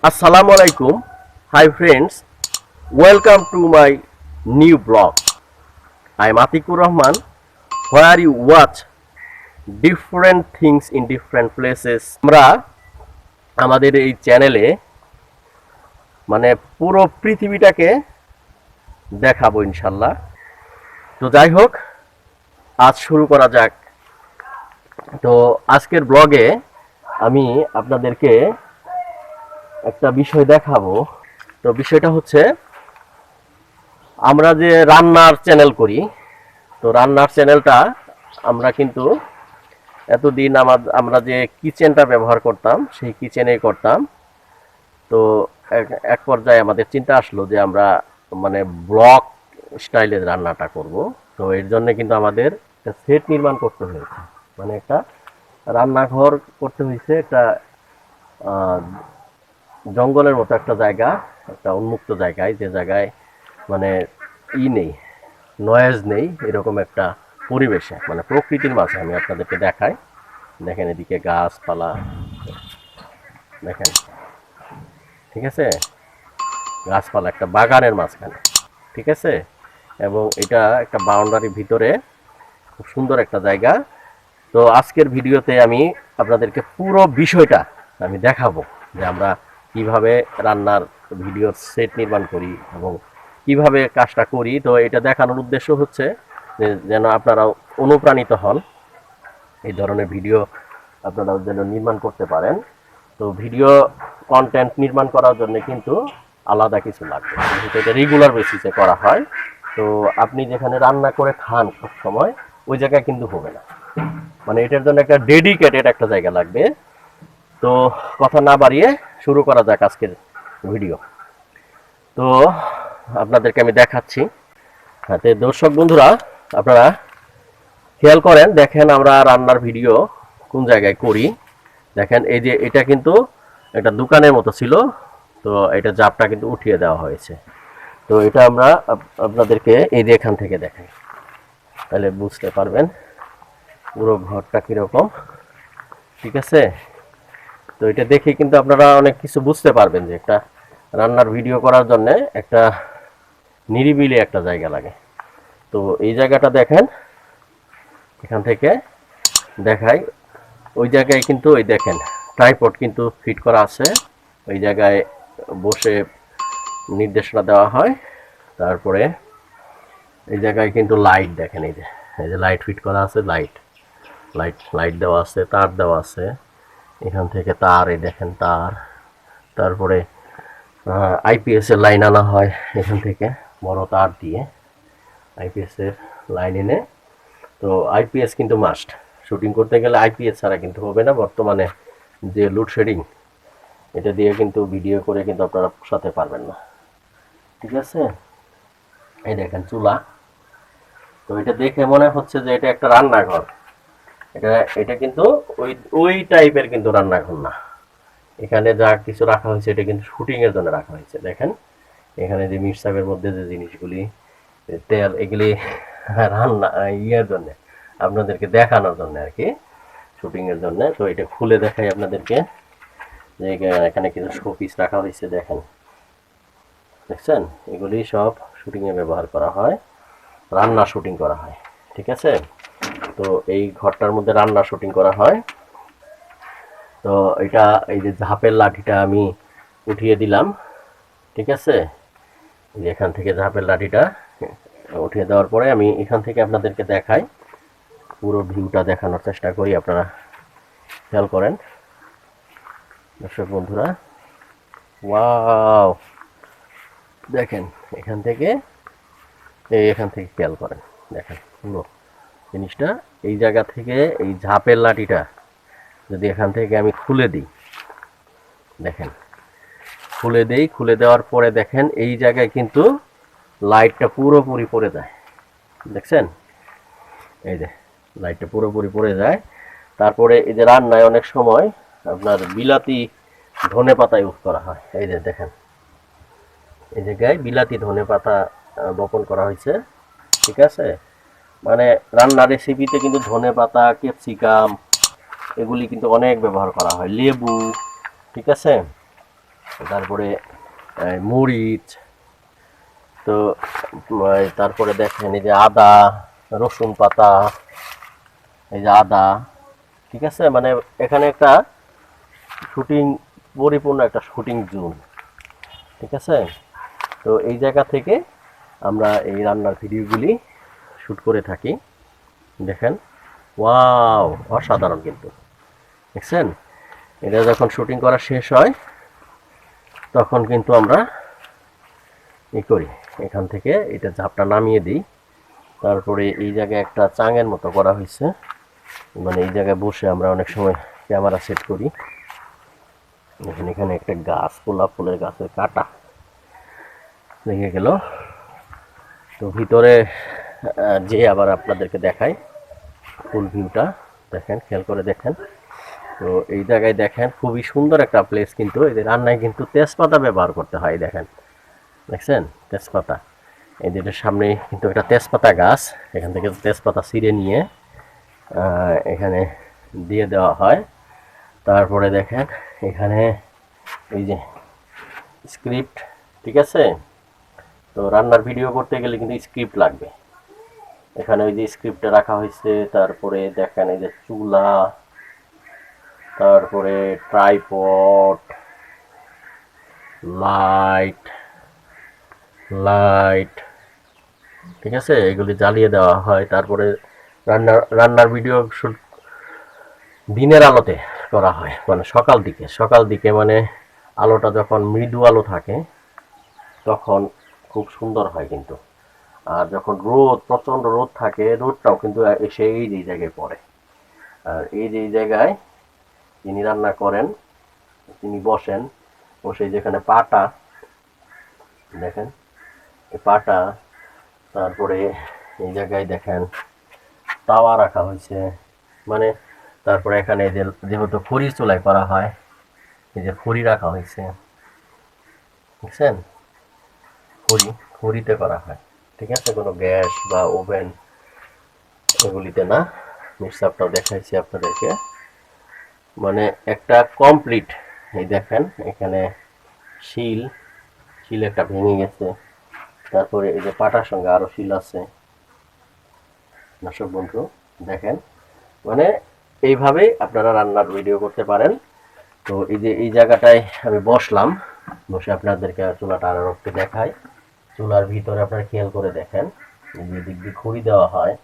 Assalamu alaikum. Hi friends, welcome to my new blog. I am Atiqur Rahman, where you watch different things in different places. আমরা আমাদের এই চ্যানেলে মানে পুরো পৃথিবীটাকে দেখাবো ইনশাল্লাহ। তো যাই হোক, আজ শুরু করা যাক। তো আজকের ব্লগে আমি আপনাদেরকে একটা বিষয় দেখাবো। তো বিষয়টা হচ্ছে, আমরা যে রান্নার চ্যানেল করি, তো রান্নার চ্যানেলটা আমরা কিন্তু এতদিন আমরা যে কিচেনটা ব্যবহার করতাম সেই কিচেনেই করতাম। তো এক পর্যায়ে আমাদের চিন্তা আসলো যে আমরা মানে ব্লগ স্টাইলে রান্নাটা করব। তো এর জন্য কিন্তু আমাদের একটা সেট নির্মাণ করতে হয়েছে, মানে একটা রান্নাঘর করতে হয়েছে, একটা জঙ্গলের মতো একটা জায়গা, একটা উন্মুক্ত জায়গায়, যে জায়গায় মানে নেই, নয়েজ নেই, এরকম একটা পরিবেশে, মানে প্রকৃতির মাঝে আমি আপনাদেরকে দেখাই। দেখেন এদিকে গাছপালা, দেখেন, ঠিক আছে, গাছপালা একটা বাগানের মাঝখানে, ঠিক আছে, এবং এটা একটা বাউন্ডারির ভিতরে খুব সুন্দর একটা জায়গা। তো আজকের ভিডিওতে আমি আপনাদেরকে পুরো বিষয়টা আমি দেখাবো, যে আমরা কিভাবে রান্নার ভিডিওর সেট নির্মাণ করি এবং কিভাবে কাজটা করি। তো এটা দেখানোর উদ্দেশ্য হচ্ছে যে যেন আপনারা অনুপ্রাণিত হন, এই ধরনের ভিডিও আপনারা যেন নির্মাণ করতে পারেন। তো ভিডিও কন্টেন্ট নির্মাণ করার জন্য কিন্তু আলাদা কিছু লাগবে, যেহেতু এটা রেগুলার বেসিসে করা হয়। তো আপনি যেখানে রান্না করে খান সব সময়, ওই জায়গায় কিন্তু হবে না, মানে এটার জন্য একটা ডেডিকেটেড একটা জায়গা লাগবে। তো কথা না বাড়িয়ে শুরু করা যাক আজকের ভিডিও। তো আপনাদেরকে আমি দেখাচ্ছি। হ্যাঁ, তো দর্শক বন্ধুরা, আপনারা খেয়াল করেন, দেখেন আমরা রান্নার ভিডিও কোন জায়গায় করি। দেখেন এই যে এটা কিন্তু একটা দোকানের মতো ছিল, তো এটা জাপটা কিন্তু উঠিয়ে দেওয়া হয়েছে। তো এটা আমরা আপনাদেরকে এই যে এখান থেকে দেখাই, তাহলে বুঝতে পারবেন পুরো ঘরটা কীরকম, ঠিক আছে। তো এটা দেখে কিন্তু আপনারা অনেক কিছু বুঝতে পারবেন যে একটা রান্নার ভিডিও করার জন্য একটা নিরিবিলি একটা জায়গা লাগে। তো এই জায়গাটা দেখেন, এখান থেকে দেখাই, ওই জায়গায় কিন্তু ওই দেখেন ট্রাইপড কিন্তু ফিট করা আছে, ওই জায়গায় বসে নির্দেশনা দেওয়া হয়। তারপরে এই জায়গায় কিন্তু লাইট দেখেন, এই যে লাইট ফিট করা আছে, লাইট লাইট লাইট দেওয়া আছে, তার দেওয়া আছে, এখান থেকে তার, এই দেখেন তার। তারপরে আইপিএস এর লাইন আনা হয় এখান থেকে, বড় তার দিয়ে আইপিএস এর লাইন এনে। তো আইপিএস কিন্তু মাস্ট, শুটিং করতে গেলে আইপিএস ছাড়া কিন্তু হবে না। বর্তমানে যে লোডশেডিং, এটা দিয়ে কিন্তু ভিডিও করে কিন্তু আপনারা পোষাতে পারবেন না, ঠিক আছে। এই দেখেন চুলা, তো এটা দেখে মনে হচ্ছে যে এটা একটা রান্নাঘর। এটা এটা কিন্তু ওই ওই টাইপের কিন্তু রান্নাঘর না। এখানে যা কিছু রাখা হয়েছে এটা কিন্তু শুটিং এর জন্য রাখা হয়েছে। দেখেন এখানে যে মিক্সারের মধ্যে যে জিনিসগুলি, তেল, এগুলি রান্না ইয়ের জন্য, আপনাদেরকে দেখানোর জন্য আর কি, শুটিং এর জন্য। তো এটা খুলে দেখাই আপনাদেরকে, যে এখানে কিছু শোপিস রাখা হয়েছে, দেখেন, দেখছেন, এগুলি সব শুটিং এ ব্যবহার করা হয়, রান্না শুটিং করা হয়, ঠিক আছে। তো এই ঘরটার মধ্যে রান্না শুটিং করা হয়। তো এটা এই যে ঝাঁপের লাঠিটা আমি উঠিয়ে দিলাম, ঠিক আছে। এখান থেকে ঝাঁপের লাঠিটা উঠিয়ে দেওয়ার পরে আমি এখান থেকে আপনাদেরকে দেখাই, পুরো ভিউটা দেখানোর চেষ্টা করি, আপনারা খেয়াল করেন দর্শক বন্ধুরা। ওয়াও, দেখেন এখান থেকে খেয়াল করেন, দেখেন পুরো জিনিসটা। এই জায়গা থেকে এই ঝাঁপের লাঠিটা যদি এখান থেকে আমি খুলে দিই, দেখেন খুলে দেওয়ার পরে দেখেন এই জায়গায় কিন্তু লাইটটা পুরোপুরি পড়ে যায়, দেখছেন, এই যে লাইটটা পুরোপুরি পড়ে যায়। তারপরে এই যে রান্নায় অনেক সময় আপনার বিলাতি ধনে পাতা ইউজ করা হয়, এই যে দেখেন এই জায়গায় বিলাতি ধনে পাতা বপন করা হয়েছে, ঠিক আছে। মানে রান্নার রেসিপিতে কিন্তু ধনে পাতা, ক্যাপসিকাম, এগুলি কিন্তু অনেক ব্যবহার করা হয়, লেবু, ঠিক আছে। তারপরে মরিচ, তো তারপরে দেখেন এই যে আদা, রসুন পাতা, এই যে আদা, ঠিক আছে। মানে এখানে একটা শুটিং, পরিপূর্ণ একটা শুটিং জোন, ঠিক আছে। তো এই জায়গা থেকে আমরা এই রান্নার ভিডিওগুলি শ্যুট করে থাকি। দেখেন, ওয়াও, অসাধারণ কিন্তু, দেখছেন। এটা যখন শুটিং করা শেষ হয় তখন কিন্তু আমরা করি, এখান থেকে এটা ঝাপটা নামিয়ে দিই। তারপরে এই জায়গায় একটা চাঙের মতো করা হয়েছে, মানে এই জায়গায় বসে আমরা অনেক সময় ক্যামেরা সেট করি। এখানে একটা গাছ, গোলাপ ফুলের গাছের কাটা লেগে গেল। তো ভিতরে যে আবার আপনাদেরকে দেখাই ফুল ভিউটা, দেখেন, খেয়াল করে দেখেন। তো এই জায়গায় দেখেন খুবই সুন্দর একটা প্লেস, কিন্তু এই যে রান্নায় কিন্তু তেজপাতা ব্যবহার করতে হয়, দেখেন, দেখছেন তেজপাতা। এই যেটার সামনে কিন্তু একটা তেজপাতা গাছ, এখান থেকে তেজপাতা ছিঁড়ে নিয়ে এখানে দিয়ে দেওয়া হয়। তারপরে দেখেন এখানে এই যে স্ক্রিপ্ট, ঠিক আছে। তো রান্নার ভিডিও করতে গেলে কিন্তু স্ক্রিপ্ট লাগবে, এখানে ওই যে স্ক্রিপ্টে রাখা হয়েছে। তারপরে দেখেন এই যে চুলা, তারপরে ট্রাইপড, লাইট, লাইট, ঠিক আছে, এগুলি জ্বালিয়ে দেওয়া হয়। তারপরে রান্নার ভিডিও শুট দিনের আলোতে করা হয়, মানে সকাল দিকে মানে আলোটা যখন মৃদু আলো থাকে তখন খুব সুন্দর হয় কিন্তু। আর যখন প্রচণ্ড রোদ থাকে, রোদটাও কিন্তু এসে এই যে জায়গায় পড়ে। আর এই যে জায়গায় যিনি রান্না করেন তিনি বসেন, বসে যেখানে পাটা, দেখেন এই পাটা, তারপরে এই জায়গায় দেখেন তাওয়া রাখা হয়েছে, মানে তারপরে এখানে যেহেতু খড়ির চুলায় করা হয়, এই যে খড়ি রাখা হয়েছে, বুঝছেন, খড়িতে করা হয়, ঠিক আছে। কোনো গ্যাস বা ওভেন এগুলিতে না। মিক্সারটাও দেখাইছি আপনাদেরকে, মানে একটা কমপ্লিট। এই দেখেন এখানে শিল একটা ভেঙে গেছে, তারপরে এই যে পাটার সঙ্গে আরো শিল আছে। দর্শক বন্ধু দেখেন, মানে এইভাবেই আপনারা রান্নার ভিডিও করতে পারেন। তো এই যে এই জায়গাটায় আমি বসলাম, বসে আপনাদেরকে চুলাটা আরো একটু দেখাই। চুলার ভিতরে আপনারা খেয়াল করে দেখেন, এই যে দিক দিয়ে খড়ি দেওয়া হয়,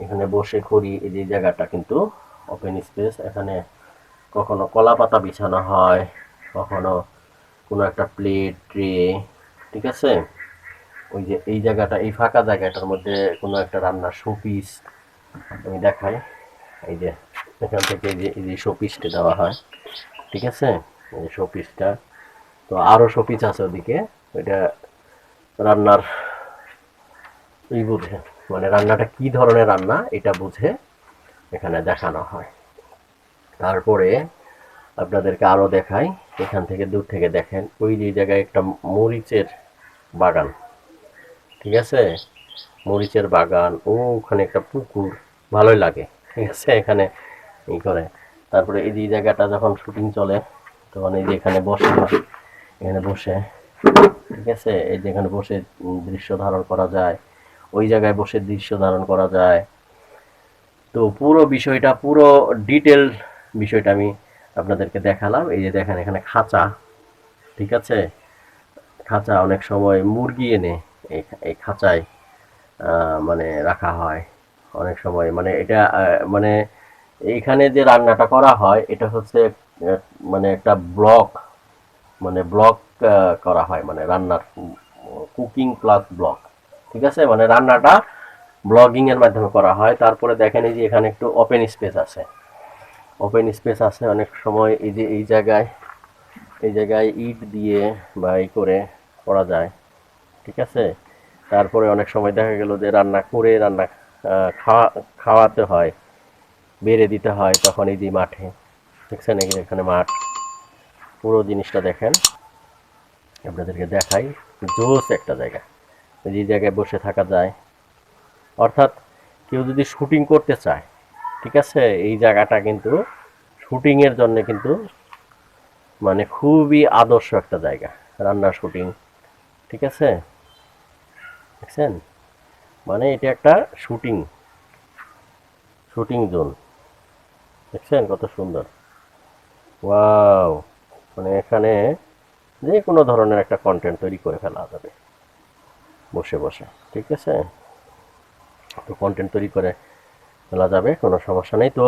এখানে বসে খড়ি, এই যে জায়গাটা কিন্তু ওপেন স্পেস। এখানে কখনো কলা পাতা বিছানো হয়, কখনো কোনো একটা প্লেট, ট্রে, ঠিক আছে। ওই যে এই জায়গাটা, এই ফাঁকা জায়গাটার মধ্যে কোনো একটা রান্নার শোপিস আমি দেখাই। এই যে এখান থেকে এই যে শোপিসটা দেওয়া হয়, ঠিক আছে, এই যে শোপিসটা। তো আরও শোপিস আছে ওদিকে, ওইটা রান্নার বুঝে, মানে রান্নাটা কি ধরনের রান্না এটা বুঝে এখানে দেখানো হয়। তারপরে আপনাদেরকে আরও দেখাই, এখান থেকে দূর থেকে দেখেন ওই যে জায়গায় একটা মরিচের বাগান, ঠিক আছে, মরিচের বাগান, ওখানে একটা পুকুর, ভালোই লাগে, ঠিক আছে, এখানে এই করে। তারপরে এই যে জায়গাটা যখন শুটিং চলে তখন এই যে এখানে বসে, এখানে বসে, ঠিক আছে, এই যে এখানে বসে দৃশ্য ধারণ করা যায়, ওই জায়গায় বসে দৃশ্য ধারণ করা যায়। তো পুরো বিষয়টা, পুরো ডিটেল বিষয়টা আমি আপনাদেরকে দেখালাম। এই যে দেখেন এখানে খাঁচা, ঠিক আছে, খাঁচা অনেক সময় মুরগি এনে এই খাঁচায় মানে রাখা হয় অনেক সময়। মানে এটা মানে এইখানে যে রান্নাটা করা হয় এটা হচ্ছে মানে একটা ব্লগ, মানে ব্লগ করা হয়, মানে রান্নার কুকিং প্লাস ব্লগ, ঠিক আছে, মানে রান্নাটা ব্লগিং এর মাধ্যমে করা হয়। তারপরে দেখেন এই যে এখানে একটু ওপেন স্পেস আছে, ওপেন স্পেস আছে অনেক সময়। এই যে এই জায়গায় ইট দিয়ে বা এই করে করা যায়, ঠিক আছে। তারপরে অনেক সময় দেখা গেল যে রান্না খাওয়াতে হয়, বেড়ে দিতে হয়, তখন এই যে মাঠে, দেখছেন এখানে মাঠ, পুরো জিনিসটা দেখেন, আপনাদেরকে দেখাই, জোস একটা জায়গা, যে জায়গায় বসে থাকা যায়। অর্থাৎ কেউ যদি শুটিং করতে চায়, ঠিক আছে, এই জায়গাটা কিন্তু শুটিংয়ের জন্য কিন্তু মানে খুবই আদর্শ একটা জায়গা রান্নার শুটিং, ঠিক আছে? দেখছেন, মানে এটা একটা শুটিং শুটিং জোন, দেখছেন কত সুন্দর। ওয়াও, মানে এখানে যে কোনো ধরনের একটা কন্টেন্ট তৈরি করে ফেলা যাবে বসে বসে, ঠিক আছে? তো কন্টেন্ট তৈরি করে ফেলা যাবে, কোনো সমস্যা নেই। তো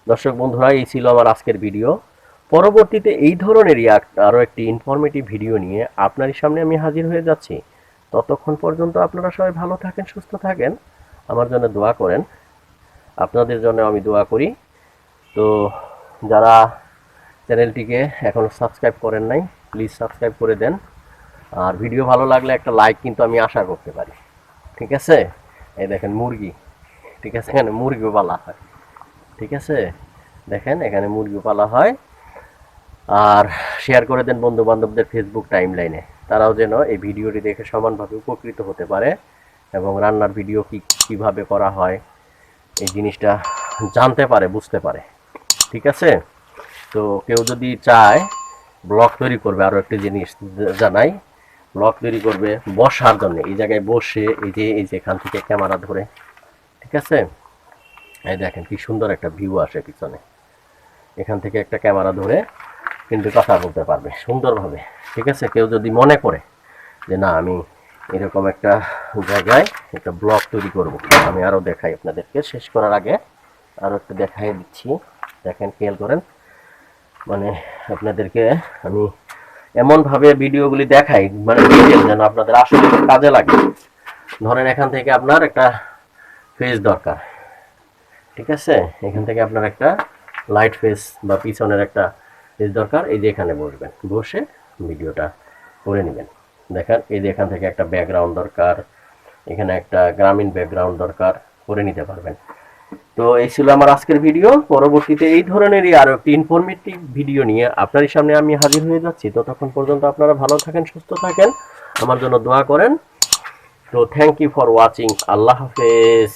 দর্শক বন্ধুরা, এই ছিল আমার আজকের ভিডিও। পরবর্তীতে এই ধরনেরই আরও একটি ইনফরমেটিভ ভিডিও নিয়ে আপনারই সামনে আমি হাজির হয়ে যাচ্ছি। ততক্ষণ পর্যন্ত আপনারা সবাই ভালো থাকেন, সুস্থ থাকেন, আমার জন্য দোয়া করেন। আপনাদের জন্য আমি দোয়া করি। তো যারা চ্যানেলটিকে এখনও সাবস্ক্রাইব করেন নাই, প্লিজ সাবস্ক্রাইব করে দেন। আর ভিডিও ভালো লাগলে একটা লাইক কিন্তু আমি আশা করতে পারি, ঠিক আছে? এই দেখেন মুরগি, ঠিক আছে, এখানে মুরগিও পালা হয়, ঠিক আছে? দেখেন এখানে মুরগিও পালা হয়। আর শেয়ার করে দেন বন্ধু বান্ধবদের ফেসবুক টাইম লাইনে, তারাও যেন এই ভিডিওটি দেখে সমানভাবে উপকৃত হতে পারে এবং রান্নার ভিডিও কীভাবে করা হয় এই জিনিসটা জানতে পারে, বুঝতে পারে, ঠিক আছে? তো কেউ যদি চায় ব্লগ তৈরি করবে, আরও একটি জিনিস জানাই, ব্লগ তৈরি করবে বসার জন্য, এই জায়গায় বসে এই যে এখান থেকে ক্যামেরা ধরে, ঠিক আছে? এই দেখেন কি সুন্দর একটা ভিউ আসে পিছনে, এখান থেকে একটা ক্যামেরা ধরে কিন্তু কথা বলতে পারবে সুন্দরভাবে, ঠিক আছে? কেউ যদি মনে করে যে না আমি এরকম একটা জায়গায় একটা ব্লগ তৈরি করব, আমি আরও দেখাই আপনাদেরকে, শেষ করার আগে আরও একটু দেখাই দিচ্ছি। দেখেন, খেয়াল করেন, মানে আপনাদেরকে আমি এমনভাবে ভিডিওগুলি দেখাই, মানে যেন আপনাদের আসলে কাজে লাগে। ধরেন এখান থেকে আপনার একটা ফেস দরকার, ঠিক আছে? এখান থেকে আপনার একটা লাইট ফেস বা পিছনের একটা ফেস দরকার, এই যে এখানে বসবেন, বসে ভিডিওটা করে নেবেন। দেখেন এই যে এখান থেকে একটা ব্যাকগ্রাউন্ড দরকার, এখানে একটা গ্রামীণ ব্যাকগ্রাউন্ড দরকার, করে নিতে পারবেন। তো এই ছিল আমার আজকের ভিডিও। পরবর্তীতে এই ধরনেরই আরও একটি ইনফরমেটিভ ভিডিও নিয়ে আপনারই সামনে আমি হাজির হয়ে যাচ্ছি। ততক্ষণ পর্যন্ত আপনারা ভালো থাকেন, সুস্থ থাকেন, আমার জন্য দোয়া করেন। তো থ্যাংক ইউ ফর ওয়াচিং। আল্লাহ হাফেজ।